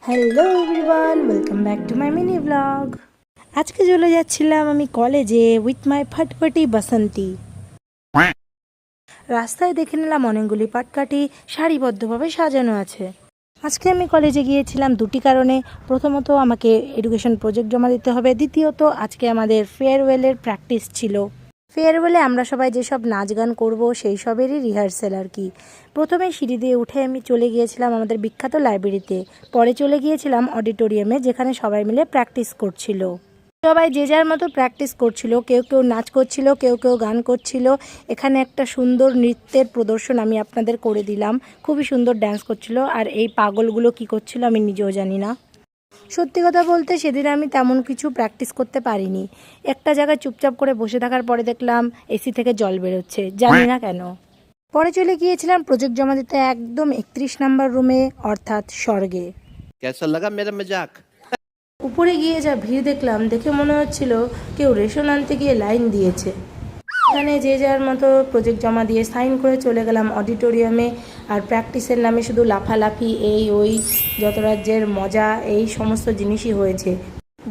Hello everyone, welcome back to my mini blog. আজকে চলে যাচ্ছিলাম আমি কলেজে উইথ মাই ফটফটি বাসন্তী। রাস্তায় দেখে নিলাম অনেকগুলি পাটকাঠি সারিবদ্ধভাবে সাজানো আছে। আজকে আমি কলেজে গিয়েছিলাম দুটি কারণে। প্রথমত আমাকে এডুকেশন প্রজেক্ট জমা দিতে হবে, দ্বিতীয়ত আজকে আমাদের ফেয়ারওয়েলের প্র্যাকটিস ছিল। ফেয়ারওয়েলে আমরা সবাই যেসব নাচ গান করবো সেই সবেরই রিহার্সেল আর কি। প্রথমে সিঁড়ি দিয়ে উঠে আমি চলে গিয়েছিলাম আমাদের বিখ্যাত লাইব্রেরিতে, পরে চলে গিয়েছিলাম অডিটোরিয়ামে যেখানে সবাই মিলে প্র্যাকটিস করছিল। সবাই যে যার মতো প্র্যাকটিস করছিল, কেউ কেউ নাচ করছিল, কেউ কেউ গান করছিল। এখানে একটা সুন্দর নৃত্যের প্রদর্শন আমি আপনাদের করে দিলাম। খুবই সুন্দর ড্যান্স করছিল, আর এই পাগলগুলো কি করছিল আমি নিজেও জানি না। সত্যি কথা বলতে সেদিন আমি তেমন কিছু প্র্যাকটিস করতে পারিনি। একটা জায়গায় চুপচাপ করে বসে থাকার পরে দেখলাম এসি থেকে জল বেরোচ্ছে, জানি না কেন। পরে চলে গিয়েছিলাম প্রজেক্ট জমা দিতে একদম 31 নাম্বার রুমে, অর্থাৎ স্বর্গে। कैसा लगा मेरा मजाक? উপরে গিয়ে যা ভিড় দেখলাম, দেখে মনে হচ্ছিল কেউ রেশন আনতে গিয়ে লাইন দিয়েছে। এখানে যে যার মতো প্রজেক্ট জমা দিয়ে সাইন করে চলে গেলাম অডিটোরিয়ামে। আর প্র্যাকটিসের নামে শুধু লাফালাফি, এই ওই যত রাজ্যের মজা, এই সমস্ত জিনিসই হয়েছে।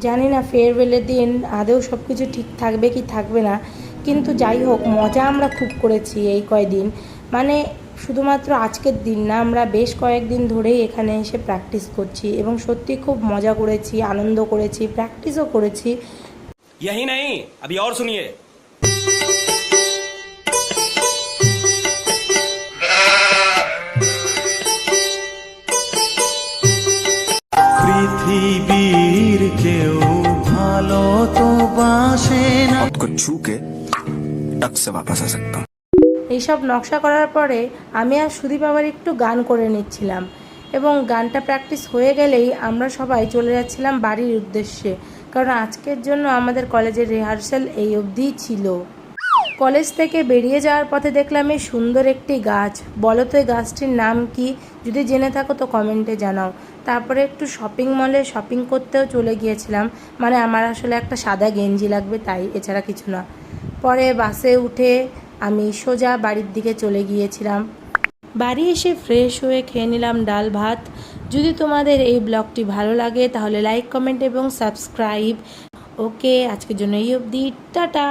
জানি না ফেয়ারওয়েলের দিন আদৌ সব কিছু ঠিক থাকবে কি থাকবে না, কিন্তু যাই হোক মজা আমরা খুব করেছি এই কয়দিন। মানে শুধুমাত্র আজকের দিন না, আমরা বেশ কয়েকদিন ধরেই এখানে এসে প্র্যাকটিস করছি এবং সত্যি খুব মজা করেছি, আনন্দ করেছি, প্র্যাকটিসও করেছি। यही नहीं, अभी और सुनिए। পৃথিবীর কেউ ভালো তো বাসে না। आपको छू के टक से वापस आ सकता हूँ। এইসব নকশা করার পরে আমি আর সুদীপ আবার একটু গান করে নিচ্ছিলাম, এবং গানটা প্র্যাকটিস হয়ে গেলেই আমরা সবাই চলে যাচ্ছিলাম বাড়ির উদ্দেশ্যে, কারণ আজকের জন্য আমাদের কলেজের রিহার্সাল এই অবধিই ছিল। কলেজ থেকে বেরিয়ে যাওয়ার পথে দেখলাম এই সুন্দর একটি গাছ। বলো তো এই গাছটির নাম কি? যদি জেনে থাকো তো কমেন্টে জানাও। তারপরে একটু শপিং মলে শপিং করতেও চলে গিয়েছিলাম, মানে আমার আসলে একটা সাদা গেঞ্জি লাগবে তাই, এছাড়া কিছু না। পরে বাসে উঠে আমি সোজা বাড়ির দিকে চলে গিয়েছিলাম। বাড়ি এসে ফ্রেশ হয়ে খেয়ে নিলাম ডাল ভাত। যদি তোমাদের এই ব্লগটি ভালো লাগে তাহলে লাইক, কমেন্ট এবং সাবস্ক্রাইব। ওকে, আজকের জন্য এই অবধি, টাটা।